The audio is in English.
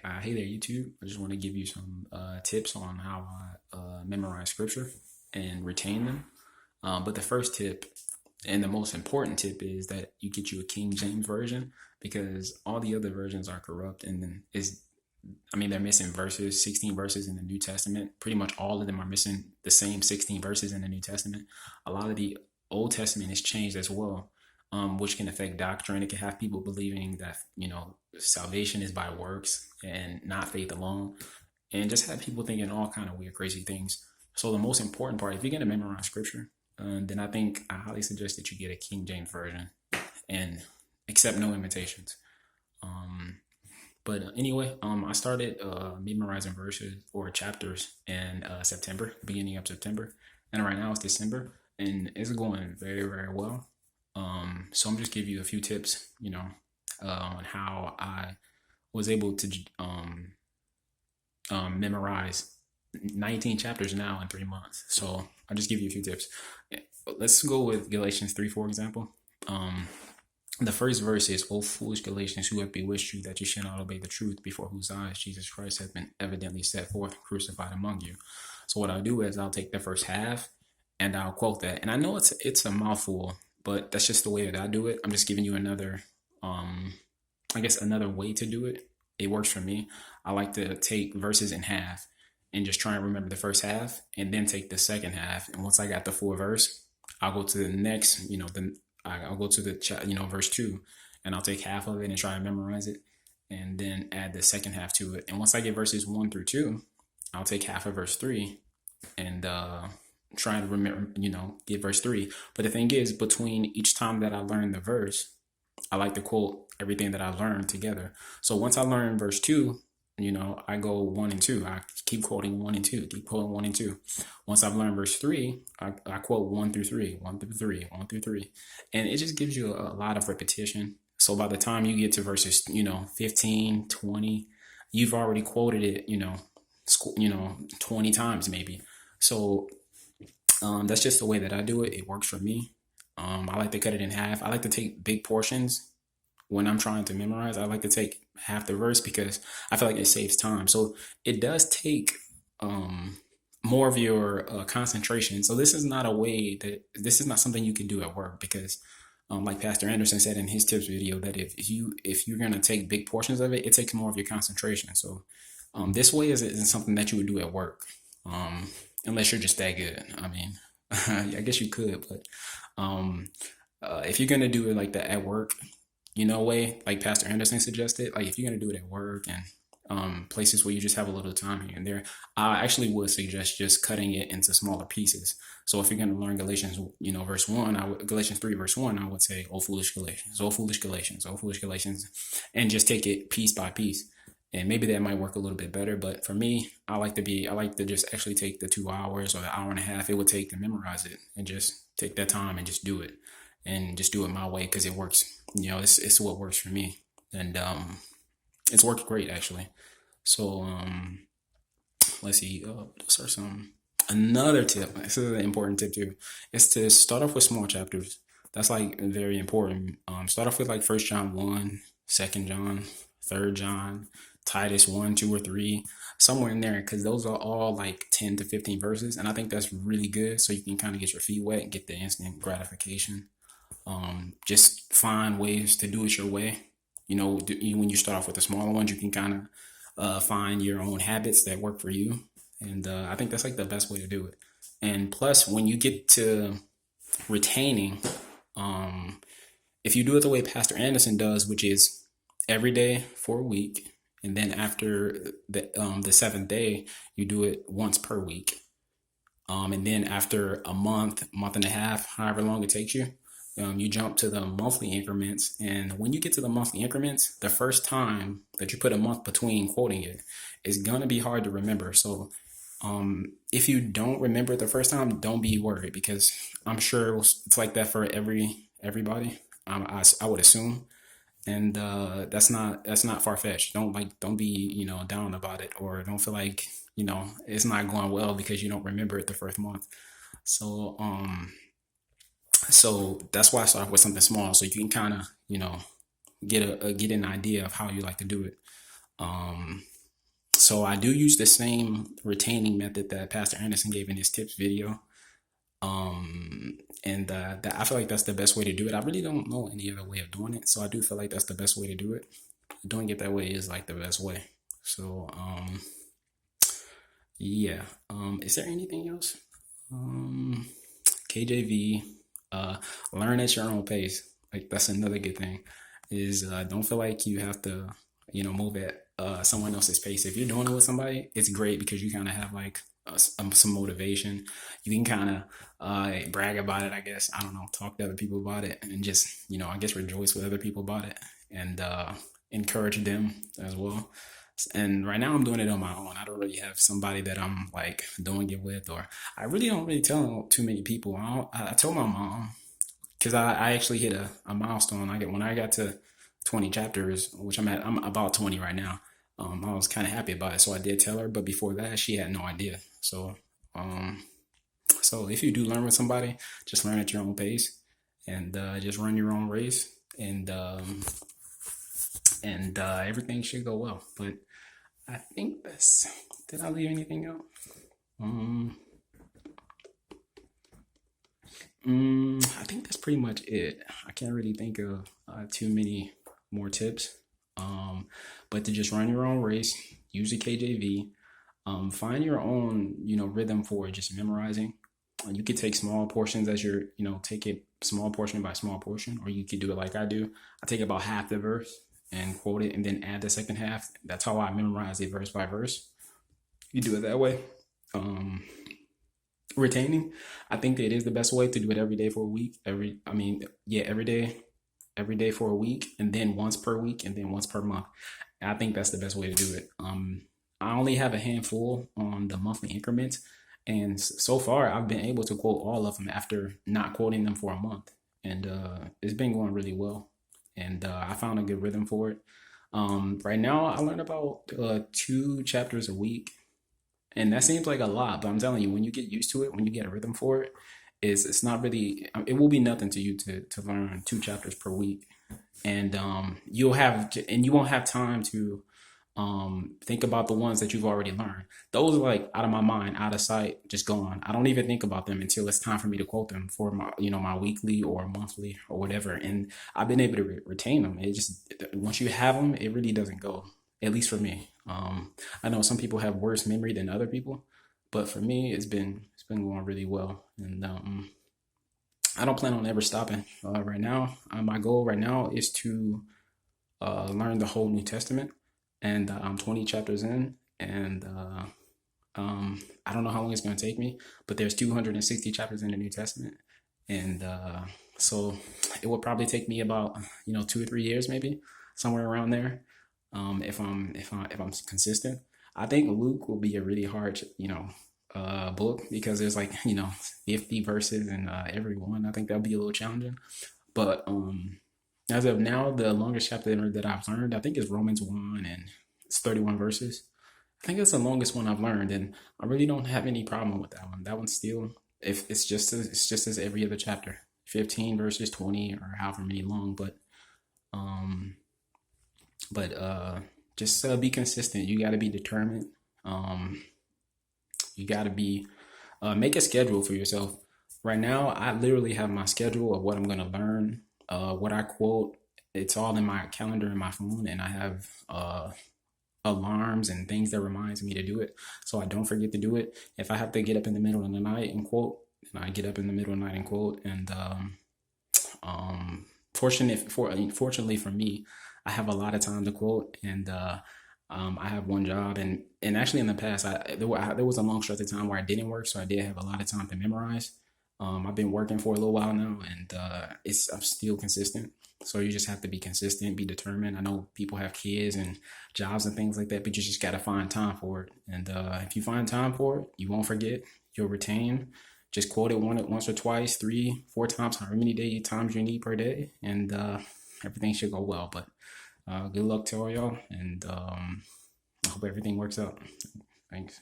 Hey there, YouTube. I just want to give you some tips on how I memorize scripture and retain them. But the first tip and the most important tip is that you get you a King James version because all the other versions are corrupt and then they're missing verses, 16 verses in the New Testament. Pretty much all of them are missing the same 16 verses in the New Testament. A lot of the Old Testament is changed as well, which can affect doctrine. It can have people believing that, salvation is by works and not faith alone, and just have people thinking all kind of weird, crazy things. So the most important part, if you're going to memorize scripture, then I highly suggest that you get a King James version and accept no invitations. But anyway, I started memorizing verses or chapters in September, beginning of September, and right now it's December, and it's going very, very well. So I'm just give you a few tips, on how I was able to memorize 19 chapters now in 3 months. So I'll just give you a few tips. Let's go with Galatians 3, for example. The first verse is, "O foolish Galatians, who have bewitched you that you should not obey the truth, before whose eyes Jesus Christ has been evidently set forth, crucified among you." So what I'll do is I'll take the first half and I'll quote that. And I know it's a mouthful, but that's just the way that I do it. I'm just giving you another way to do it. It works for me. I like to take verses in half and just try and remember the first half and then take the second half. And once I got the full verse, I'll go to the next, I'll go to the verse 2, and I'll take half of it and try and memorize it, and then add the second half to it. And once I get verses 1 through 2, I'll take half of verse 3 and try to remember, get verse 3. But the thing is, between each time that I learn the verse, I like to quote everything that I learned together. So once I learn verse 2, I go 1 and 2. I keep quoting 1 and 2, keep quoting 1 and 2. Once I've learned verse 3, I quote 1 through 3, 1 through 3, 1 through 3. And it just gives you a lot of repetition. So by the time you get to verses, 15, 20, you've already quoted it, 20 times maybe. So that's just the way that I do it. It works for me. I like to cut it in half. I like to take big portions when I'm trying to memorize. I like to take half the verse because I feel like it saves time. So it does take more of your concentration. So this is not something you can do at work because, like Pastor Anderson said in his tips video, that if you're gonna take big portions of it, it takes more of your concentration. So this way isn't something that you would do at work, unless you're just that good. I mean, I guess you could, but if you're gonna do it like that at work, way like Pastor Anderson suggested, like if you're gonna do it at work and places where you just have a little time here and there, I actually would suggest just cutting it into smaller pieces. So if you're gonna learn Galatians, verse 1, Galatians 3, verse 1, I would say, "O foolish Galatians, O foolish Galatians, O foolish Galatians," and just take it piece by piece. And maybe that might work a little bit better, but for me, I like to just actually take the 2 hours or the hour and a half it would take to memorize it, and just take that time and just do it, and just do it my way because it works. It's what works for me, and it's worked great actually. So let's see. Those are some another tip. This is an important tip too. Is to start off with small chapters. That's like very important. Start off with like First John 1, 2nd John, 3rd John, Titus 1, 2, or 3, somewhere in there, because those are all like 10 to 15 verses, and I think that's really good. So you can kind of get your feet wet and get the instant gratification. Just find ways to do it your way. When you start off with the smaller ones, you can kind of find your own habits that work for you. And I think that's like the best way to do it. And plus, when you get to retaining, if you do it the way Pastor Anderson does, which is every day for a week, and then after the seventh day, you do it once per week. And then after a month, month and a half, however long it takes you, you jump to the monthly increments. And when you get to the monthly increments, the first time that you put a month between quoting it is going to be hard to remember. So if you don't remember it the first time, don't be worried, because I'm sure it's like that for everybody. I would assume. And that's not far-fetched. Don't be, down about it, or don't feel like, it's not going well because you don't remember it the first month. So so that's why I start off with something small, so you can kind of, get an idea of how you like to do it. So I do use the same retaining method that Pastor Anderson gave in his tips video. And that I feel like that's the best way to do it. I really don't know any other way of doing it, so I do feel like that's the best way to do it. Doing it that way is like the best way. So yeah. Is there anything else? KJV, learn at your own pace. Like that's another good thing. Is don't feel like you have to, move at someone else's pace. If you're doing it with somebody, it's great because you kind of have like some motivation. You can kind of brag about it, I guess. I don't know, talk to other people about it, and just I guess rejoice with other people about it, and encourage them as well. And right now I'm doing it on my own. I don't really have somebody that I'm like doing it with, or I really don't really tell too many people. I told my mom because I actually hit a milestone. When I got to 20 chapters, which I'm about 20 right now. I was kind of happy about it, so I did tell her. But before that, she had no idea. Um, so if you do learn with somebody, just learn at your own pace, and just run your own race, and everything should go well. But I think that's. Did I leave anything out? Um, I think that's pretty much it. I can't really think of too many more tips. Um, but to just run your own race, use the KJV, find your own, rhythm for just memorizing. You could take small portions as you're, take it small portion by small portion, or you could do it like I do. I take about half the verse and quote it, and then add the second half. That's how I memorize it verse by verse. You do it that way. Um, Retaining, I think that it is the best way to do it every day for a week. Every day for a week, and then once per week, and then once per month. And I think that's the best way to do it. I only have a handful on the monthly increments, and so far I've been able to quote all of them after not quoting them for a month, and it's been going really well. And I found a good rhythm for it. Right now, I learn about 2 chapters a week, and that seems like a lot, but I'm telling you, when you get used to it, when you get a rhythm for it, it's not really. It will be nothing to you to learn 2 chapters per week, and you won't have time to think about the ones that you've already learned. Those are like out of my mind, out of sight, just gone. I don't even think about them until it's time for me to quote them for my weekly or monthly or whatever. And I've been able to retain them. It just once you have them, it really doesn't go. At least for me. I know some people have worse memory than other people, but for me, it's been going really well, and I don't plan on ever stopping. Right now, my goal right now is to learn the whole New Testament, and I'm 20 chapters in, and I don't know how long it's going to take me, but there's 260 chapters in the New Testament, and so it will probably take me about 2 or 3 years, maybe somewhere around there, if I'm consistent. I think Luke will be a really hard book because there's like 50 verses in every one. I think that'll be a little challenging, but as of now, the longest chapter that I've learned, I think, is Romans 1, and it's 31 verses. I think that's the longest one I've learned, and I really don't have any problem with that one. That one's still, if it's just as every other chapter, 15 verses, 20 or however many long. Um, but just be consistent. You got to be determined. Um, you got to be make a schedule for yourself. Right now, I literally have my schedule of what I'm gonna learn, what I quote. It's all in my calendar in my phone, and I have alarms and things that reminds me to do it, so I don't forget to do it. If I have to get up in the middle of the night and quote, then I get up in the middle of the night and quote. And um, fortunately for me, I have a lot of time to quote, and I have one job, and actually in the past, there was a long stretch of time where I didn't work, so I did have a lot of time to memorize. I've been working for a little while now, and I'm still consistent. So you just have to be consistent, be determined. I know people have kids and jobs and things like that, but you just gotta find time for it. And if you find time for it, you won't forget. You'll retain. Just quote it once or twice, 3, 4 times, however many times you need per day, and everything should go well. But good luck to all y'all, and I hope everything works out. Thanks.